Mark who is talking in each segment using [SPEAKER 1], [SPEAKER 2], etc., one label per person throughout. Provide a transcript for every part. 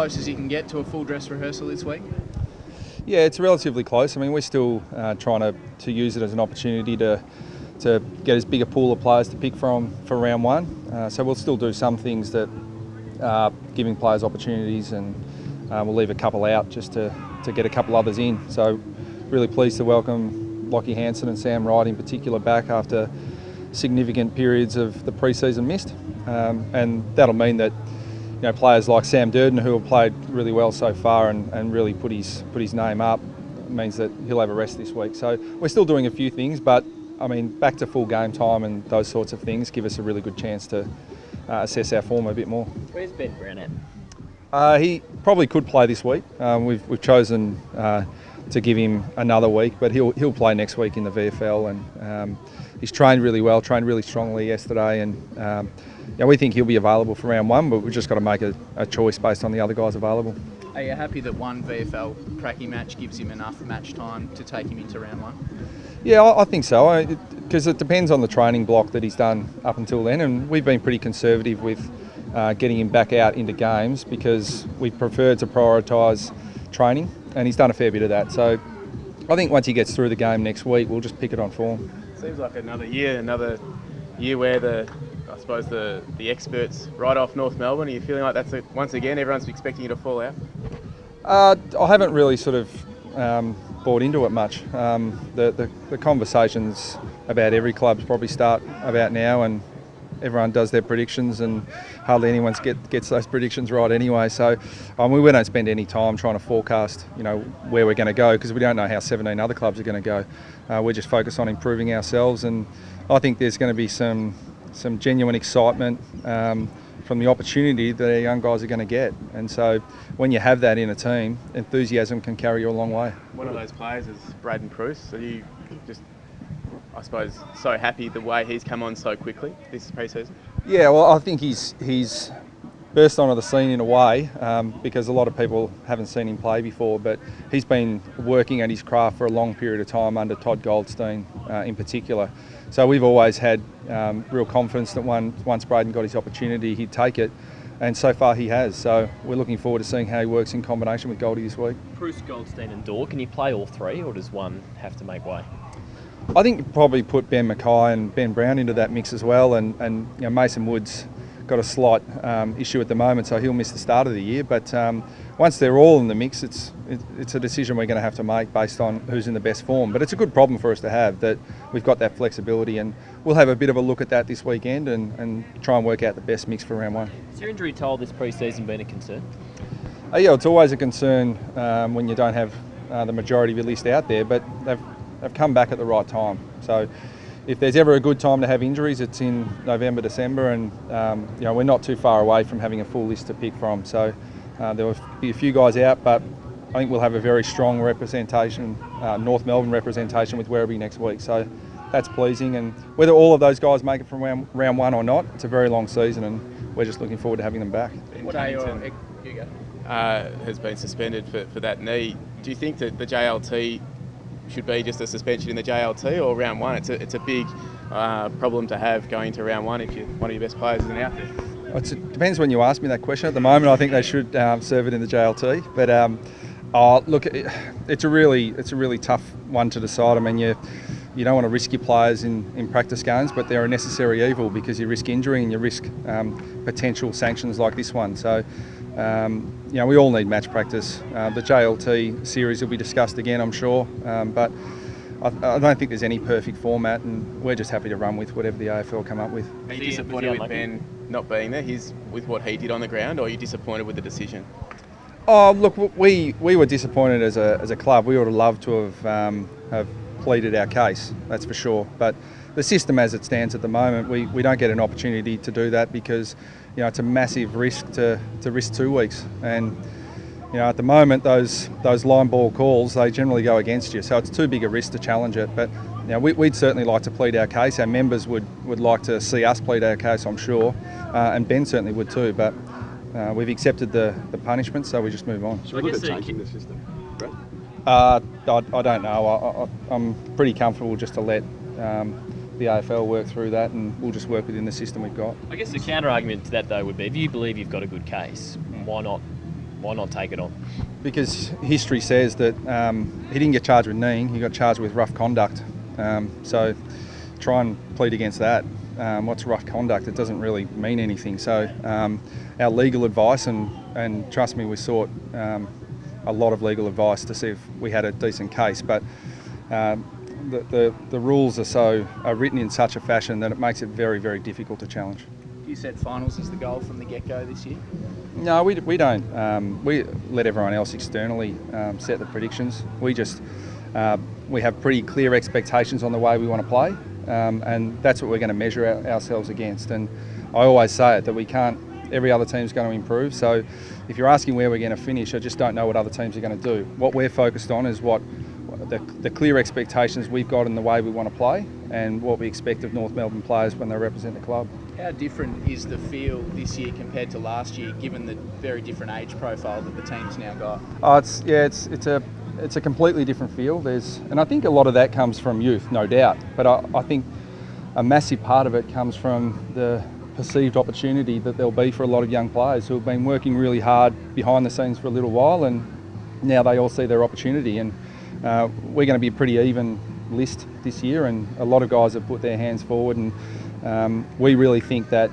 [SPEAKER 1] close as you can get to a full dress rehearsal this week?
[SPEAKER 2] Yeah, it's relatively close. I mean, we're still trying to use it as an opportunity to get as big a pool of players to pick from for round one. So we'll still do some things that are giving players opportunities, and we'll leave a couple out just to get a couple others in. So really pleased to welcome Lockie Hansen and Sam Wright in particular back after significant periods of the pre-season missed. And that'll mean that players like Sam Durden, who have played really well so far and really put his name up, means that he'll have a rest this week. So we're still doing a few things, but I mean, back to full game time and those sorts of things give us a really good chance to assess our form a bit more.
[SPEAKER 3] Where's Ben Brown at?
[SPEAKER 2] He probably could play this week. We've chosen to give him another week, but he'll play next week in the VFL, and he's trained really well, trained really strongly yesterday, and we think he'll be available for round one, but we've just got to make a choice based on the other guys available.
[SPEAKER 1] Are you happy that one VFL pracky match gives him enough match time to take him into round one?
[SPEAKER 2] Yeah, I think so, because it depends on the training block that he's done up until then, and we've been pretty conservative with getting him back out into games because we prefer to prioritise training, and he's done a fair bit of that. So I think once he gets through the game next week, we'll just pick it on form.
[SPEAKER 4] Seems like another year where the experts right off North Melbourne. Are you feeling like that's once again everyone's expecting you to fall out?
[SPEAKER 2] I haven't really sort of bought into it much. The conversations about every club's probably start about now, and everyone does their predictions, and hardly anyone gets those predictions right anyway. So we don't spend any time trying to forecast, where we're going to go, because we don't know how 17 other clubs are going to go. We're just focused on improving ourselves, and I think there's going to be some genuine excitement from the opportunity that our young guys are going to get. And so when you have that in a team, enthusiasm can carry you a long way.
[SPEAKER 4] One of those players is Braden Pruce. Are you just, I suppose, so happy the way he's come on so quickly this pre-season?
[SPEAKER 2] Yeah, well, I think he's burst onto the scene in a way because a lot of people haven't seen him play before, but he's been working at his craft for a long period of time under Todd Goldstein in particular. So we've always had real confidence that once Braden got his opportunity, he'd take it, and so far he has. So we're looking forward to seeing how he works in combination with Goldie this week.
[SPEAKER 3] Bruce, Goldstein and Dorr, can you play all three, or does one have to make way?
[SPEAKER 2] I think you probably put Ben Mackay and Ben Brown into that mix as well, and Mason Wood's got a slight issue at the moment, so he'll miss the start of the year. But once they're all in the mix, it's a decision we're going to have to make based on who's in the best form. But it's a good problem for us to have, that we've got that flexibility, and we'll have a bit of a look at that this weekend and try and work out the best mix for round one.
[SPEAKER 3] Has your injury toll this pre-season been a concern?
[SPEAKER 2] Yeah, it's always a concern when you don't have the majority of your list out there, but they've come back at the right time. So if there's ever a good time to have injuries, it's in November, December, and we're not too far away from having a full list to pick from. So there will be a few guys out, but I think we'll have a very strong representation, North Melbourne representation with Werribee next week. So that's pleasing, and whether all of those guys make it from round one or not, it's a very long season, and we're just looking forward to having them back.
[SPEAKER 4] What has been suspended for that knee. Do you think that the JLT should be just a suspension in the JLT, or round one? It's a big problem to have going into round one if one of your best players isn't out there.
[SPEAKER 2] It depends when you ask me that question. At the moment, I think they should serve it in the JLT. But look, it's a really tough one to decide. I mean, you don't want to risk your players in practice games, but they're a necessary evil because you risk injury and you risk potential sanctions like this one. So we all need match practice. The JLT series will be discussed again, I'm sure, but I don't think there's any perfect format, and we're just happy to run with whatever the AFL come up with.
[SPEAKER 4] Are you disappointed with Ben not being there? With what he did on the ground, or are you disappointed with the decision?
[SPEAKER 2] Oh, look, we were disappointed as a club. We would have loved to have pleaded our case, that's for sure. But the system as it stands at the moment, we don't get an opportunity to do that because it's a massive risk to risk 2 weeks. And at the moment, those line ball calls, they generally go against you. So it's too big a risk to challenge it. But we'd certainly like to plead our case. Our members would like to see us plead our case, I'm sure. And Ben certainly would too. But we've accepted the punishment, so we just move on.
[SPEAKER 5] Should we look at changing the system, Brett?
[SPEAKER 2] I don't know. I'm pretty comfortable just to let the AFL work through that, and we'll just work within the system we've got.
[SPEAKER 3] I guess the counter argument to that though would be, if you believe you've got a good case, why not Why not take it on?
[SPEAKER 2] Because history says that he didn't get charged with kneeing, he got charged with rough conduct. So try and plead against that. What's rough conduct? It doesn't really mean anything. So our legal advice, and trust me, we sought a lot of legal advice to see if we had a decent case, but the rules are written in such a fashion that it makes it very, very difficult to challenge.
[SPEAKER 1] You said finals is the goal from the get-go this year?
[SPEAKER 2] No, we don't. We let everyone else externally set the predictions. We just we have pretty clear expectations on the way we want to play, and that's what we're going to measure ourselves against. And I always say it, that we can't. Every other team's going to improve. So if you're asking where we're going to finish, I just don't know what other teams are going to do. What we're focused on is what the clear expectations we've got in the way we want to play, and what we expect of North Melbourne players when they represent the club.
[SPEAKER 1] How different is the field this year compared to last year, given the very different age profile that the team's now got?
[SPEAKER 2] Oh, it's a completely different field. And I think a lot of that comes from youth, no doubt. But I think a massive part of it comes from the perceived opportunity that there'll be for a lot of young players who have been working really hard behind the scenes for a little while, and now they all see their opportunity. And we're going to be a pretty even list this year, and a lot of guys have put their hands forward, and we really think that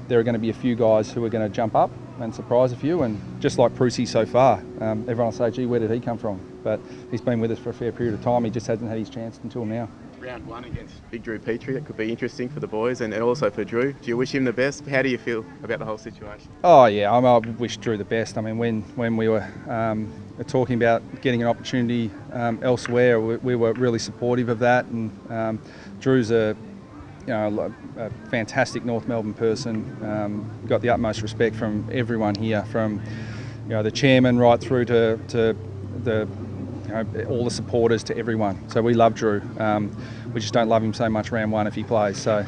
[SPEAKER 2] there are going to be a few guys who are going to jump up and surprise a few, and just like Prusy so far, everyone will say, gee, where did he come from? But he's been with us for a fair period of time. He just hasn't had his chance until now.
[SPEAKER 4] Round 1 against Big Drew Petrie, that could be interesting for the boys and also for Drew. Do you wish him the best? How do you feel about the whole situation?
[SPEAKER 2] Oh yeah, I wish Drew the best. I mean, when we were talking about getting an opportunity elsewhere, we were really supportive of that, and Drew's a fantastic North Melbourne person. Got the utmost respect from everyone here, from the chairman right through to the all the supporters, to everyone. So we love Drew. We just don't love him so much round 1 if he plays. So,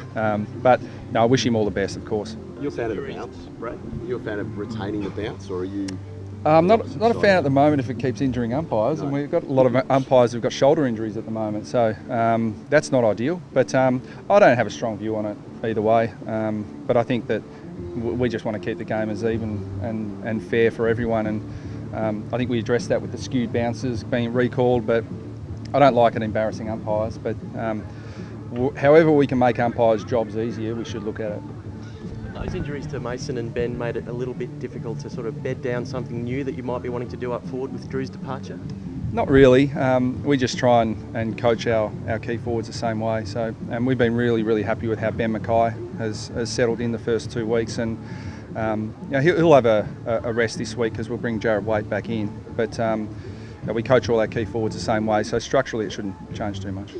[SPEAKER 2] but no, I wish him all the best, of course.
[SPEAKER 5] You're a fan of the bounce, Brad? You're a fan of retaining the bounce, or are you?
[SPEAKER 2] Not a fan at the moment if it keeps injuring umpires, and we've got a lot of umpires who've got shoulder injuries at the moment, so that's not ideal. But I don't have a strong view on it either way. But I think that we just want to keep the game as even and fair for everyone, and I think we addressed that with the skewed bounces being recalled, but I don't like it embarrassing umpires. But however we can make umpires' jobs easier, we should look at it.
[SPEAKER 6] Those injuries to Mason and Ben made it a little bit difficult to sort of bed down something new that you might be wanting to do up forward with Drew's departure?
[SPEAKER 2] Not really. We just try and coach our key forwards the same way. So, and we've been really, really happy with how Ben Mackay has settled in the first 2 weeks, and he'll have a rest this week because we'll bring Jared Waite back in. But we coach all our key forwards the same way, so structurally it shouldn't change too much.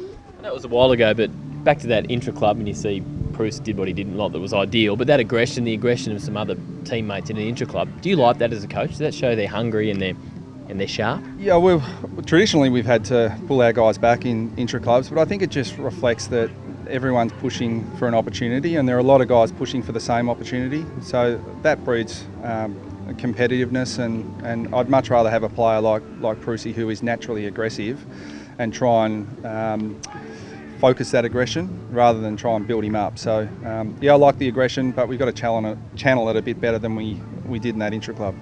[SPEAKER 3] That was a while ago, but back to that intra-club, and you see Bruce did what he didn't like that was ideal, but that aggression, the aggression of some other teammates in an intra-club, do you like that as a coach? Does that show they're hungry and they're sharp?
[SPEAKER 2] Yeah, traditionally we've had to pull our guys back in intra-clubs, but I think it just reflects that everyone's pushing for an opportunity, and there are a lot of guys pushing for the same opportunity, so that breeds competitiveness, and I'd much rather have a player like Prusy, who is naturally aggressive, and try and focus that aggression rather than try and build him up. So I like the aggression, but we've got to channel it a bit better than we did in that intra-club.